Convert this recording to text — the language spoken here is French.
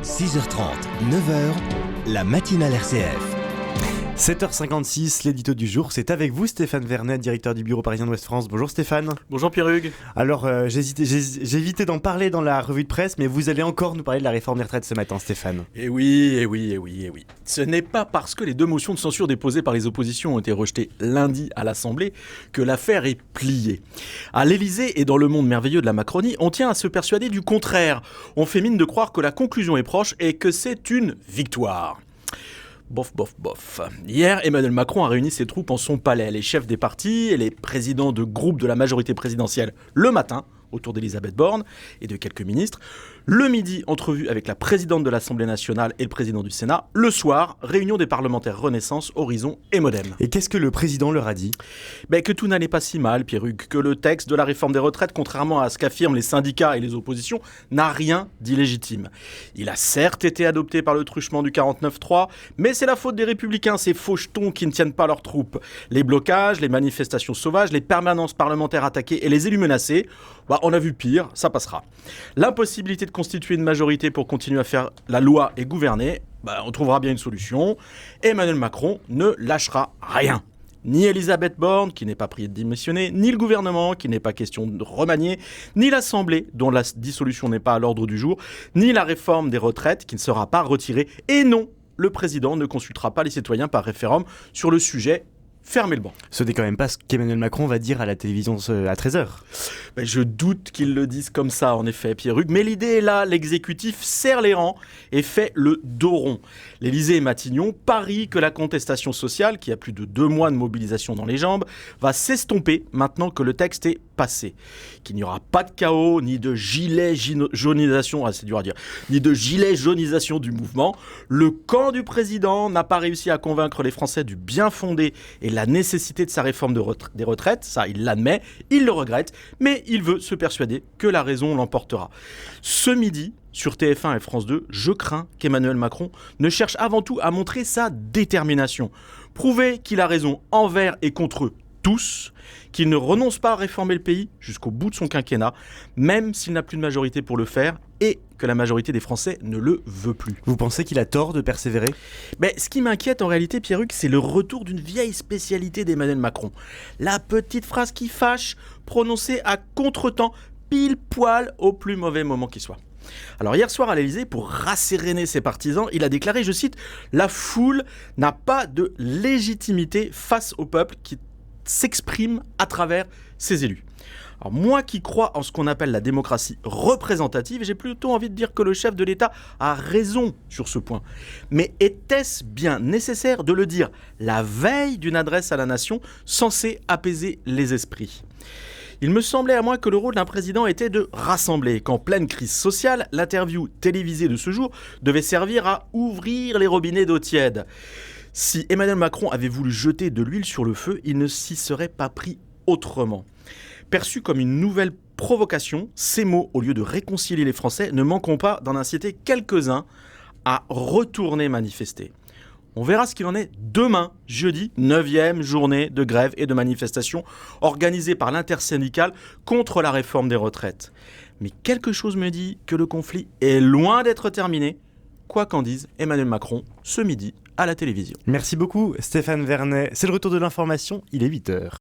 6h30, 9h, la matinale RCF. 7h56, l'édito du jour, c'est avec vous Stéphane Vernet, directeur du bureau parisien d'Ouest France. Bonjour Stéphane. Bonjour Pierre-Hugues. Alors j'ai évité d'en parler dans la revue de presse, mais vous allez encore nous parler de la réforme des retraites ce matin Stéphane. Eh oui. Ce n'est pas parce que les deux motions de censure déposées par les oppositions ont été rejetées lundi à l'Assemblée que l'affaire est pliée. À l'Élysée et dans le monde merveilleux de la Macronie, on tient à se persuader du contraire. On fait mine de croire que la conclusion est proche et que c'est une victoire. Bof. Hier, Emmanuel Macron a réuni ses troupes en son palais, les chefs des partis et les présidents de groupes de la majorité présidentielle le matin, autour d'Elisabeth Borne et de quelques ministres. Le midi, entrevue avec la présidente de l'Assemblée nationale et le président du Sénat. Le soir, réunion des parlementaires Renaissance, Horizon et Modem. Et qu'est-ce que le président leur a dit ? Que tout n'allait pas si mal, Pierre-Hugues, que le texte de la réforme des retraites, contrairement à ce qu'affirment les syndicats et les oppositions, n'a rien d'illégitime. Il a certes été adopté par le truchement du 49.3, mais c'est la faute des Républicains, ces fauchetons qui ne tiennent pas leurs troupes. Les blocages, les manifestations sauvages, les permanences parlementaires attaquées et les élus menacés, on a vu pire, ça passera. L'impossibilité de constituer une majorité pour continuer à faire la loi et gouverner, on trouvera bien une solution. Emmanuel Macron ne lâchera rien. Ni Elisabeth Borne, qui n'est pas priée de démissionner, ni le gouvernement, qui n'est pas question de remanier, ni l'Assemblée, dont la dissolution n'est pas à l'ordre du jour, ni la réforme des retraites, qui ne sera pas retirée. Et non, le président ne consultera pas les citoyens par référendum sur le sujet. Fermez le banc. Ce n'est quand même pas ce qu'Emmanuel Macron va dire à la télévision à 13h. Je doute qu'il le dise comme ça, en effet, Pierre-Hugues. Mais l'idée est là, l'exécutif serre les rangs et fait le dos rond. L'Élysée et Matignon parient que la contestation sociale, qui a plus de 2 mois de mobilisation dans les jambes, va s'estomper maintenant que le texte est passé. Qu'il n'y aura pas de chaos, ni de gilet jaunisation, c'est dur à dire, ni de gilet jaunisation du mouvement. Le camp du président n'a pas réussi à convaincre les Français du bien fondé et la nécessité de sa réforme des retraites, ça il l'admet, il le regrette, mais il veut se persuader que la raison l'emportera. Ce midi, sur TF1 et France 2, je crains qu'Emmanuel Macron ne cherche avant tout à montrer sa détermination. Prouver qu'il a raison envers et contre tous, qu'il ne renonce pas à réformer le pays jusqu'au bout de son quinquennat, même s'il n'a plus de majorité pour le faire et que la majorité des Français ne le veut plus. Vous pensez qu'il a tort de persévérer ? Ce qui m'inquiète en réalité, Pierre-Hugues, c'est le retour d'une vieille spécialité d'Emmanuel Macron. La petite phrase qui fâche, prononcée à contretemps, pile poil au plus mauvais moment qui soit. Alors hier soir à l'Élysée, pour rasséréner ses partisans, il a déclaré, je cite, « La foule n'a pas de légitimité face au peuple qui s'exprime à travers ses élus ». Alors moi qui crois en ce qu'on appelle la démocratie représentative, j'ai plutôt envie de dire que le chef de l'État a raison sur ce point. Mais était-ce bien nécessaire de le dire la veille d'une adresse à la nation censée apaiser les esprits ? Il me semblait à moi que le rôle d'un président était de rassembler, qu'en pleine crise sociale, l'interview télévisée de ce jour devait servir à ouvrir les robinets d'eau tiède. Si Emmanuel Macron avait voulu jeter de l'huile sur le feu, il ne s'y serait pas pris autrement. Perçus comme une nouvelle provocation, ces mots, au lieu de réconcilier les Français, ne manqueront pas d'en inciter quelques-uns à retourner manifester. On verra ce qu'il en est demain, jeudi, 9e journée de grève et de manifestation organisée par l'intersyndicale contre la réforme des retraites. Mais quelque chose me dit que le conflit est loin d'être terminé, quoi qu'en dise Emmanuel Macron ce midi à la télévision. Merci beaucoup Stéphane Vernet. C'est le retour de l'information, il est 8h.